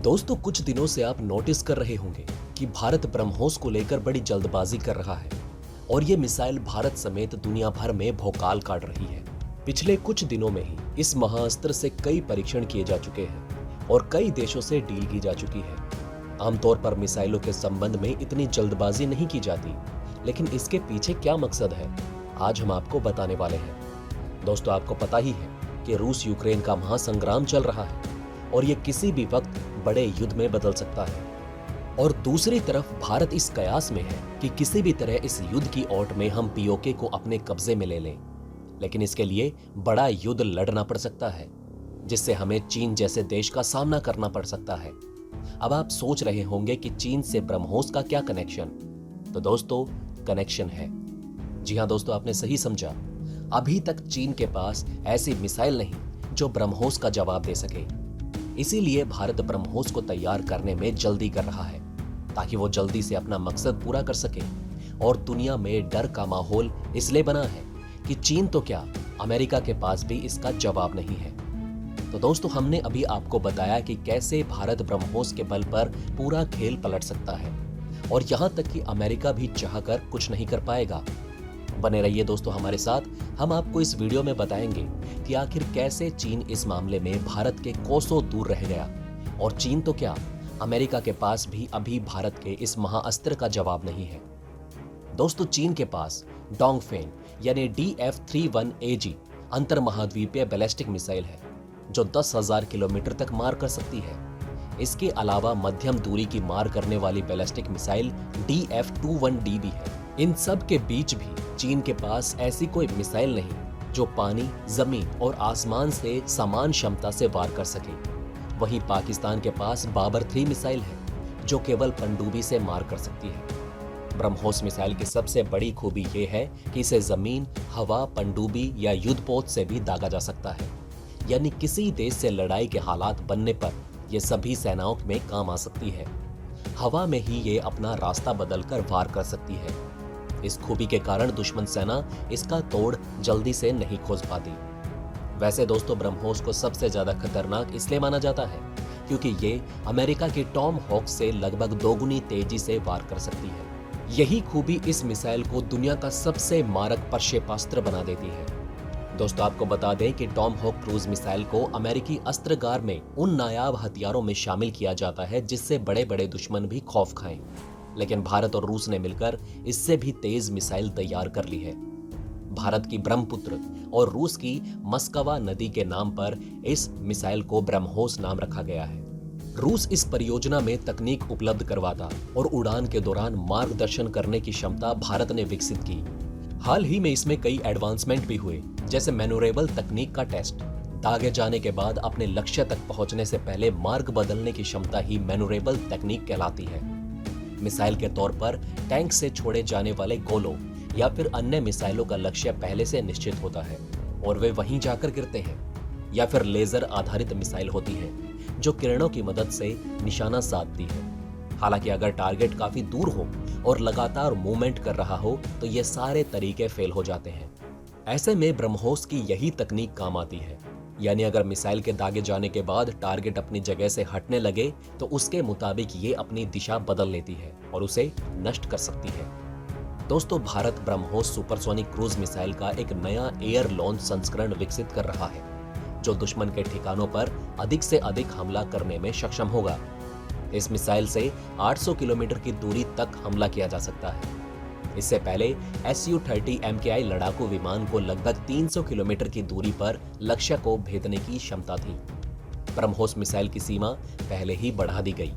दोस्तों, कुछ दिनों से आप नोटिस कर रहे होंगे कि भारत ब्रह्मोस को लेकर बड़ी जल्दबाजी कर रहा है और ये मिसाइल भारत समेत दुनिया भर में भौकाल काट रही है। पिछले कुछ दिनों में ही इस महाअस्त्र से कई परीक्षण किए जा चुके हैं और कई देशों से डील की जा चुकी है। आमतौर पर मिसाइलों के संबंध में इतनी जल्दबाजी नहीं की जाती, लेकिन इसके पीछे क्या मकसद है, आज हम आपको बताने वाले हैं। दोस्तों, आपको पता ही है कि रूस यूक्रेन का महासंग्राम चल रहा है और ये किसी भी वक्त बड़े युद्ध में बदल सकता है। और दूसरी तरफ भारत इस कयास में है कि किसी भी तरह इस युद्ध की ओट में हम पीओके को अपने कब्जे में ले लें, लेकिन इसके लिए बड़ा युद्ध लड़ना पड़ सकता है, जिससे हमें चीन जैसे देश का सामना करना पड़ सकता है। अब आप सोच रहे होंगे कि चीन से ब्रह्मोस का क्या कनेक्शन? तो दोस्तों, कनेक्शन है। जी हां दोस्तों, आपने सही समझा। अभी तक चीन के पास ऐसी मिसाइल नहीं जो ब्रह्मोस का जवाब दे सके। इसीलिए भारत ब्रह्मोस को तैयार करने में जल्दी कर रहा है, ताकि वो जल्दी से अपना मकसद पूरा कर सके। और दुनिया में डर का माहौल इसलिए बना है कि चीन तो क्या, अमेरिका के पास भी इसका जवाब नहीं है। तो दोस्तों, हमने अभी आपको बताया कि कैसे भारत ब्रह्मोस के बल पर पूरा खेल पलट सकता है और यहां तक कि अमेरिका भी चाहकर कुछ नहीं कर पाएगा। बने रहिए दोस्तों हमारे साथ। हम आपको इस वीडियो में बताएंगे कि आखिर कैसे चीन इस मामले में भारत के कोसों दूर रह गया, और चीन तो क्या, अमेरिका के पास भी अभी भारत के इस महाअस्त्र का जवाब नहीं है। दोस्तों, चीन के पास डोंगफेन यानी DF-31AG अंतर महाद्वीपीय बैलिस्टिक मिसाइल है, जो 10,000 किलोमीटर तक मार कर सकती है। इसके अलावा मध्यम दूरी की मार करने वाली बैलिस्टिक मिसाइल DF-21D भी है। इन सब के बीच भी चीन के पास ऐसी कोई मिसाइल नहीं जो पानी, जमीन और आसमान से समान क्षमता से वार कर सके। वहीं पाकिस्तान के पास बाबर 3 मिसाइल है, जो केवल पनडुब्बी से मार कर सकती है। ब्रह्मोस मिसाइल की सबसे बड़ी खूबी यह है कि इसे जमीन, हवा, पनडुब्बी या युद्धपोत से भी दागा जा सकता है, यानी किसी देश से लड़ाई के हालात बनने पर यह सभी सेनाओं में काम आ सकती है। हवा में ही ये अपना रास्ता बदलकर वार कर सकती है। इस खूबी के कारण दुश्मन सेना इसका तोड़ जल्दी से नहीं खोज पाती। वैसे दोस्तों, ब्रह्मोस को सबसे ज्यादा खतरनाक इसलिए माना जाता है क्योंकि ये अमेरिका की टॉम हॉक से लगभग दोगुनी तेजी से वार कर सकती है। यही खूबी इस मिसाइल को दुनिया का सबसे मारक प्रक्षेपास्त्र बना देती है। दोस्तों, आपको बता दें कि टॉम हॉक क्रूज मिसाइल को अमेरिकी अस्त्रगार में उन नायाब हथियारों में शामिल किया जाता है जिससे बड़े बड़े दुश्मन भी खौफ खाएं। लेकिन भारत और रूस ने मिलकर इससे भी तेज मिसाइल तैयार कर ली है। भारत की ब्रह्मपुत्र और रूस की मस्कवा नदी के नाम पर इस मिसाइल को ब्रह्मोस नाम रखा गया है। रूस इस परियोजना में तकनीक उपलब्ध करवाता और उड़ान के दौरान मार्गदर्शन करने की क्षमता भारत ने विकसित की। हाल ही में इसमें कई एडवांसमेंट भी हुए, जैसे मैनोरेबल तकनीक का टेस्ट। दागे जाने के बाद अपने लक्ष्य तक पहुंचने से पहले मार्ग बदलने की क्षमता ही मैनोरेबल तकनीक कहलाती है। मिसाइल के तौर पर टैंक से छोड़े जाने वाले गोलों या फिर अन्य मिसाइलों का लक्ष्य पहले से निश्चित होता है और वे वहीं जाकर गिरते हैं, या फिर लेजर आधारित मिसाइल होती है जो किरणों की मदद से निशाना साधती है। हालांकि अगर टारगेट काफी दूर हो और लगातार मूवमेंट कर रहा हो तो ये सारे तरीके फेल हो जाते हैं। ऐसे में ब्रह्मोस की यही तकनीक काम आती है, यानी अगर मिसाइल के दागे जाने के बाद टारगेट अपनी जगह से हटने लगे तो उसके मुताबिक ये अपनी दिशा बदल लेती है और उसे नष्ट कर सकती है। दोस्तों, Bharat BrahMos supersonic cruise missile का एक नया एयर लॉन्च संस्करण विकसित कर रहा है, जो दुश्मन के ठिकानों पर अधिक से अधिक हमला करने में सक्षम होगा। इस मिसाइल से 800 किलोमीटर की दूरी तक हमला किया जा सकता है। इससे पहले Su-30 MKI लड़ाकू विमान को लगभग 300 किलोमीटर की दूरी पर लक्ष्य को भेदने की क्षमता थी। ब्रह्मोस मिसाइल की सीमा पहले ही बढ़ा दी गई।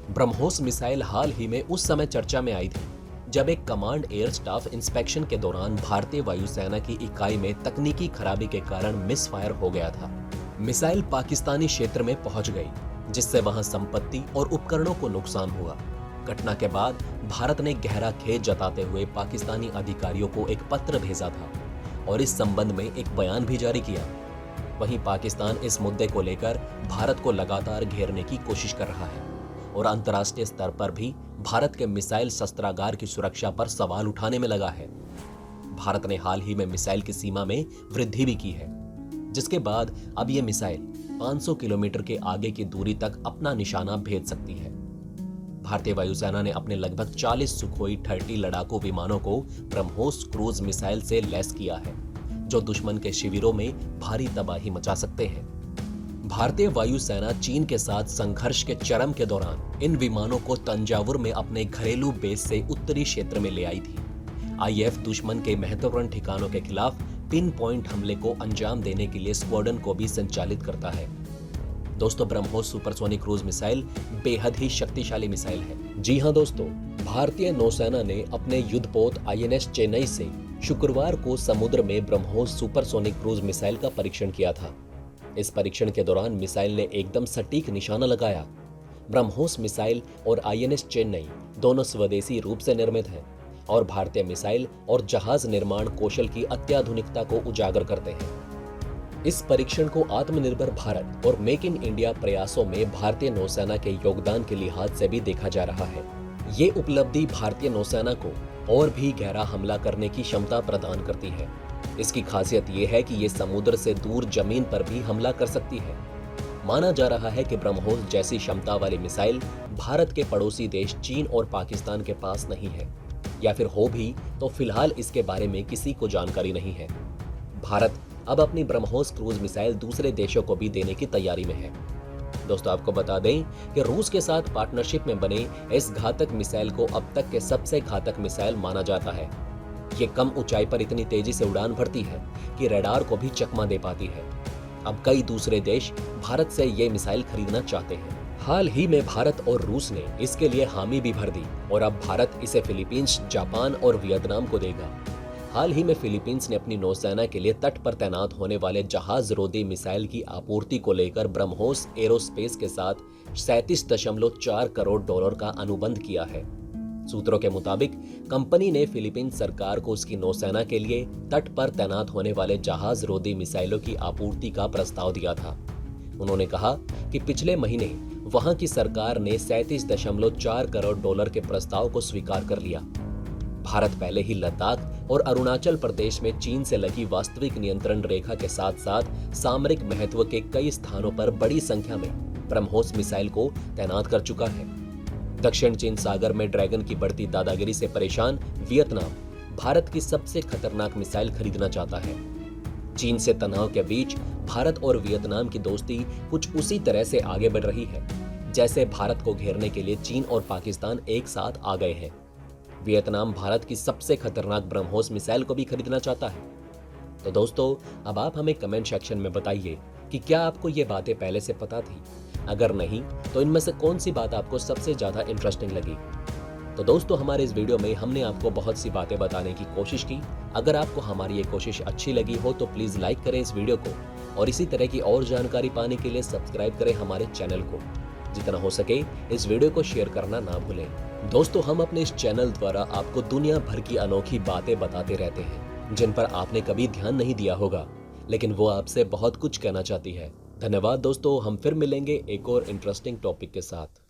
ब्रह्मोस मिसाइल हाल ही में उस समय चर्चा में आई थी जब एक कमांड एयर स्टाफ इंस्पेक्शन के दौरान भारतीय वायुसेना की इकाई में तकनीकी खराबी के कारण मिसफायर हो गया था। मिसाइल पाकिस्तानी क्षेत्र में पहुंच गई, जिससे वहां संपत्ति और उपकरणों को नुकसान हुआ। घटना के बाद भारत ने गहरा खेद जताते हुए पाकिस्तानी अधिकारियों को एक पत्र भेजा था और इस संबंध में एक बयान भी जारी किया। वहीं पाकिस्तान इस मुद्दे को लेकर भारत को लगातार घेरने की कोशिश कर रहा है और अंतर्राष्ट्रीय स्तर पर भी भारत के मिसाइल शस्त्रागार की सुरक्षा पर सवाल उठाने में लगा है। भारत ने हाल ही में मिसाइल की सीमा में वृद्धि भी की है, जिसके बाद अब ये मिसाइल 500 किलोमीटर के आगे की दूरी तक अपना निशाना भेज सकती है। भारतीय वायुसेना ने अपने लगभग 40 सुखोई 30 लड़ाकू विमानों को ब्रह्मोस क्रूज मिसाइल से लैस किया है, जो दुश्मन के शिविरों में भारी तबाही मचा सकते हैं। भारतीय वायुसेना चीन के साथ संघर्ष के चरम के दौरान इन विमानों को तंजावुर में अपने घरेलू बेस से उत्तरी क्षेत्र में ले आई थी। आईएफ दुश्मन के महत्वपूर्ण ठिकानों के खिलाफ पिन पॉइंट हमले को अंजाम देने के लिए स्क्वाड्रन को भी संचालित करता है। दोस्तों, ब्रह्मोस सुपरसोनिक क्रूज मिसाइल बेहद ही शक्तिशाली मिसाइल है। जी हां दोस्तों, भारतीय नौसेना ने अपने युद्धपोत आईएनएस चेन्नई से शुक्रवार को समुद्र में ब्रह्मोस सुपरसोनिक क्रूज मिसाइल का परीक्षण किया था। इस परीक्षण के दौरान मिसाइल ने एकदम सटीक निशाना लगाया। ब्रह्मोस मिसाइल और आईएनएस चेन्नई दोनों स्वदेशी रूप से निर्मित हैं और भारतीय मिसाइल और जहाज निर्माण कौशल की अत्याधुनिकता को उजागर करते हैं। इस परीक्षण को आत्मनिर्भर भारत और मेक इन इंडिया प्रयासों में भारतीय नौसेना के योगदान के लिहाज से भी देखा जा रहा है। ये उपलब्धि भारतीय नौसेना को और भी गहरा हमला करने की क्षमता प्रदान करती है। इसकी खासियत यह है कि ये समुद्र से दूर जमीन पर भी हमला कर सकती है। माना जा रहा है कि ब्रह्मोस जैसी क्षमता वाली मिसाइल भारत के पड़ोसी देश चीन और पाकिस्तान के पास नहीं है, या फिर हो भी तो फिलहाल इसके बारे में किसी को जानकारी नहीं है। भारत अब अपनी ब्रह्मोस क्रूज मिसाइल दूसरे देशों को भी देने की तैयारी में है। दोस्तों, आपको बता दें कि रूस के साथ पार्टनरशिप में बने इस घातक मिसाइल को अब तक के सबसे घातक मिसाइल माना जाता है। ये कम ऊंचाई पर इतनी तेजी से उड़ान भरती है कि रडार को भी चकमा दे पाती है। अब कई दूसरे देश भारत से ये मिसाइल खरीदना चाहते हैं। हाल ही में भारत और रूस ने इसके लिए हामी भी भर दी और अब भारत इसे फिलीपींस, जापान और वियतनाम को देगा। हाल ही में फिलीपींस ने अपनी नौसेना के लिए तट पर तैनात होने वाले जहाज रोधी मिसाइल की आपूर्ति को लेकर ब्रह्मोस एरोस्पेस के साथ 37.4 करोड़ डॉलर का अनुबंध किया है। सूत्रों के मुताबिक कंपनी ने फिलीपींस सरकार को उसकी नौसेना के लिए तट पर तैनात होने वाले जहाज रोधी मिसाइलों की आपूर्ति का प्रस्ताव दिया था। उन्होंने कहा कि पिछले महीने वहां की सरकार ने 37.4 करोड़ डॉलर के प्रस्ताव को स्वीकार कर लिया। भारत पहले ही लद्दाख और अरुणाचल प्रदेश में चीन से लगी वास्तविक नियंत्रण रेखा के साथ साथ सामरिक महत्व के कई स्थानों पर बड़ी संख्या में ब्रह्मोस मिसाइल को तैनात कर चुका है। दक्षिण चीन सागर में ड्रैगन की बढ़ती दादागिरी से परेशान वियतनाम भारत की सबसे खतरनाक मिसाइल खरीदना चाहता है। चीन से तनाव के बीच भारत और वियतनाम की दोस्ती कुछ उसी तरह से आगे बढ़ रही है जैसे भारत को घेरने के लिए चीन और पाकिस्तान एक साथ आ गए हैं। वियतनाम भारत की सबसे खतरनाक ब्रह्मोस मिसाइल को भी खरीदना चाहता है। तो दोस्तों, अब आप हमें कमेंट सेक्शन में बताइए कि क्या आपको ये बातें पहले से पता थी? अगर नहीं तो इनमें से कौन सी बात आपको सबसे ज्यादा इंटरेस्टिंग लगी? तो दोस्तों, हमारे इस वीडियो में हमने आपको बहुत सी बातें बताने की कोशिश की। अगर आपको हमारी ये कोशिश अच्छी लगी हो तो प्लीज लाइक करें इस वीडियो को और इसी तरह की और जानकारी पाने के लिए सब्सक्राइब करें हमारे चैनल को। जितना हो सके इस वीडियो को शेयर करना ना भूलें। दोस्तों, हम अपने इस चैनल द्वारा आपको दुनिया भर की अनोखी बातें बताते रहते हैं जिन पर आपने कभी ध्यान नहीं दिया होगा, लेकिन वो आपसे बहुत कुछ कहना चाहती है। धन्यवाद दोस्तों, हम फिर मिलेंगे एक और इंटरेस्टिंग टॉपिक के साथ।